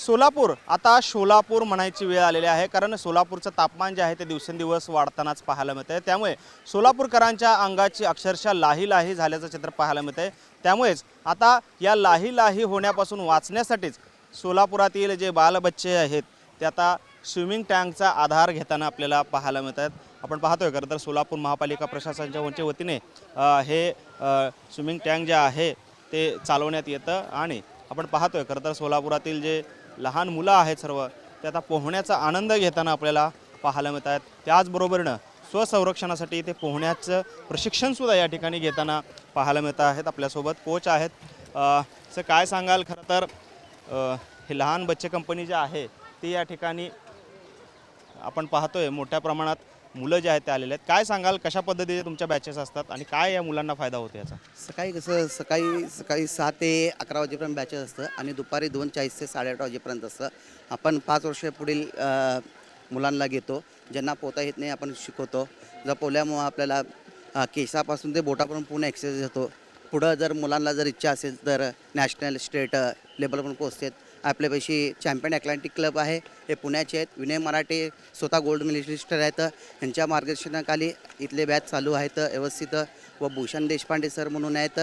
सोलापूर आता शोलापूर म्हणायची वेळ आलेली आहे, कारण सोलापूरचं तापमान जे आहे ते दिवसेंदिवस वाढतानाच पाहायला मिळत आहे। त्यामुळे सोलापूरकरांच्या अंगाची अक्षरशः लाही लाही झाल्याचं चित्र पाहायला मिळत आहे। त्यामुळेच आता या लाही लाही होण्यापासून वाचण्यासाठीच सोलापुरातील जे बालबच्चे आहेत ते आता स्विमिंग टँकचा आधार घेताना आपल्याला पाहायला मिळत आहेत। आपण पाहतोय खरं तर सोलापूर महापालिका प्रशासनाच्या वतीने हे स्विमिंग टँक जे आहे ते चालवण्यात येतं आणि आपण पाहतोय खरं तर सोलापुरातील जे लहान मुलं आहेत सर्व ते आता पोहण्याचा आनंद घेताना आपल्याला पाहायला मिळत आहेत। त्याचबरोबरीनं स्वसंरक्षणासाठी ते पोहण्याचं प्रशिक्षणसुद्धा या ठिकाणी घेताना पाहायला मिळत आहेत। आपल्यासोबत कोच आहेत। सर काय सांगाल, खरं तर हे लहान बच्चे कंपनी जे आहे ती या ठिकाणी आपण पाहतोय मोठ्या प्रमाणात मुलं जे आहेत ते आलेले आहेत। काय सांगाल, कशा पद्धतीचे तुमच्या बॅचेस असतात आणि काय या मुलांना फायदा होतो याचा? सकाळी कसं सकाळी 6 ते 11 वाजेपर्यंत बॅचेस असतं आणि दुपारी 2:40 ते 8:30 वाजेपर्यंत असतं। आपण 5 वर्ष पुढील मुलांना घेतो, ज्यांना पोहता येत नाही आपण शिकवतो। जर पोहल्यामुळं आपल्याला केसापासून ते बोटापर्यंत पूर्ण एक्सरसाइज होतो। पुढं जर मुलांना जर इच्छा असेल तर नॅशनल स्टेट लेवलपर्यंत पोहोचतात। आपल्यापाशी चॅम्पियन ॲटलांटिक क्लब आहे, हे पुण्याचे आहेत। विनय मराठे स्वतः गोल्ड मेडलिस्टर आहेत, यांच्या मार्गदर्शनाखाली इथले बॅच चालू आहेत व्यवस्थित। व भूषण देशपांडे सर म्हणून आहेत,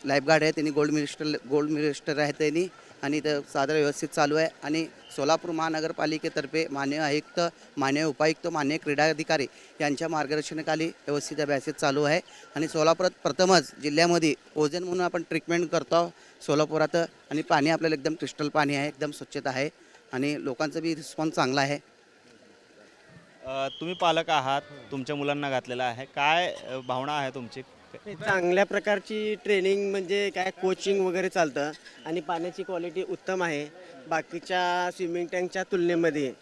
लाईफगार्ड आहेत, त्यांनी गोल्ड मेडलिस्टर आहेत त्यांनी, आणि इथं सादर व्यवस्थित चालू आहे। आणि सोलापूर महानगरपालिकेतर्फे माननीय आयुक्त, माननीय उपायुक्त, माननीय क्रीडा अधिकारी यांच्या मार्गदर्शनाखाली व्यवस्थित बॅचेस चालू आहे। आणि सोलापुरात प्रथमच जिल्ह्यामध्ये ओझोन म्हणून आपण ट्रीटमेंट करतो सोलापुरात, आणि पाणी आपल्याला एकदम क्रिस्टल पाणी आहे, एकदम स्वच्छता आहे आणि लोकांचा बी रिस्पॉन्स चांगला आहे। तुम्ही पालक आहात, तुमच्या मुलांना घातलेला आहे, काय भावना आहे तुमची? चांगल्या प्रकारची ट्रेनिंग म्हणजे काय कोचिंग वगैरे चालतं आणि पाण्याची क्वालिटी उत्तम आहे बाकीच्या स्विमिंग टँकच्या तुलनेमध्ये।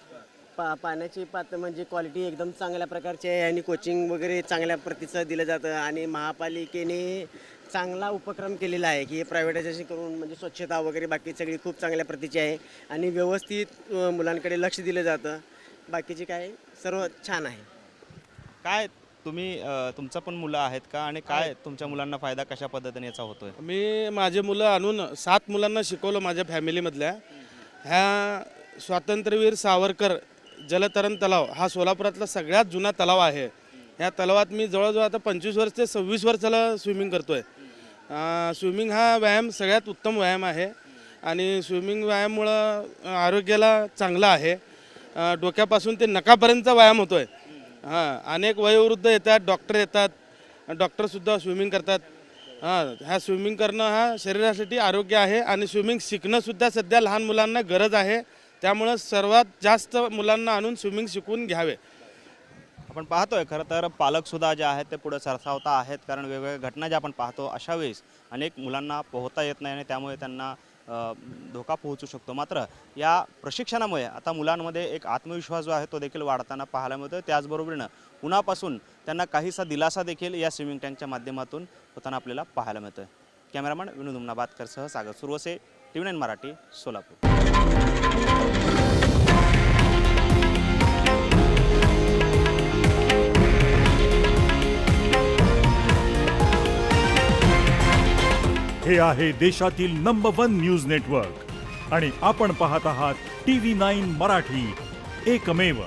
पाण्याची म्हणजे क्वालिटी एकदम चांगल्या प्रकारची आहे आणि कोचिंग वगैरे चांगल्या प्रतीचं दिलं जातं। आणि महापालिकेने चांगला उपक्रम केलेला आहे की प्रायव्हेटायझेशन करून म्हणजे स्वच्छता वगैरे बाकी सगळी खूप चांगल्या प्रतीची आहे आणि व्यवस्थित मुलांकडे लक्ष दिलं जातं। बाकीचे काय सर्व छान आहे। काय तुम्ही तुमचं पण मुलं आहेत का, आणि काय तुमच्या मुलांना फायदा कशा पद्धतीने याचा होतोय? मी माझे मुलं आणून 7 मुलांना शिकवलं माझ्या फॅमिलीमधल्या। ह्या स्वातंत्र्यवीर सावरकर जलतरण तलाव हा सोलापुरातला सगळ्यात जुना तलाव आहे। ह्या तलावात मी जवळजवळ आता 25 वर्ष ते 26 वर्षाला स्विमिंग करतोय। स्विमिंग हा व्यायाम सगळ्यात उत्तम व्यायाम आहे आणि स्विमिंग व्यायामामुळं आरोग्याला चांगला आहे। डोक्यापासून ते नकापर्यंतचा व्यायाम होतोय। अनेक वयोवृद्ध येतात, डॉक्टर येतात, डॉक्टरसुद्धा स्विमिंग करतात। ह्या स्विमिंग करणं हा शरीरासाठी आरोग्य आहे आणि स्विमिंग शिकणंसुद्धा सध्या लहान मुलांना गरज आहे। त्यामुळं सर्वात जास्त मुलांना आणून स्विमिंग शिकवून घ्यावे। आपण पाहतोय खरं तर पालकसुद्धा जे आहेत ते पुढे सरसावता आहेत, कारण वेगवेगळ्या घटना ज्या आपण पाहतो अशा वेळेस अनेक मुलांना पोहता येत नाही आणि त्यामुळे त्यांना धोका पोहोचू शकतो। मात्र या प्रशिक्षणामुळे आता मुलांमध्ये एक आत्मविश्वास जो आहे तो देखील वाढताना पाहायला मिळतो। त्याचबरोबरीनं उन्हापासून त्यांना काहीसा दिलासा देखील या स्विमिंग टँकच्या माध्यमातून होताना आपल्याला पाहायला मिळतोय। कॅमेरामॅन विनोद उमनाबादकरसह सागर सुरवसे, TV9 मराठी, सोलापूर। हे आहे देशातील नंबर 1 न्यूज नेटवर्क आणि आपण पाहत आहात TV9 मराठी, एकमेव।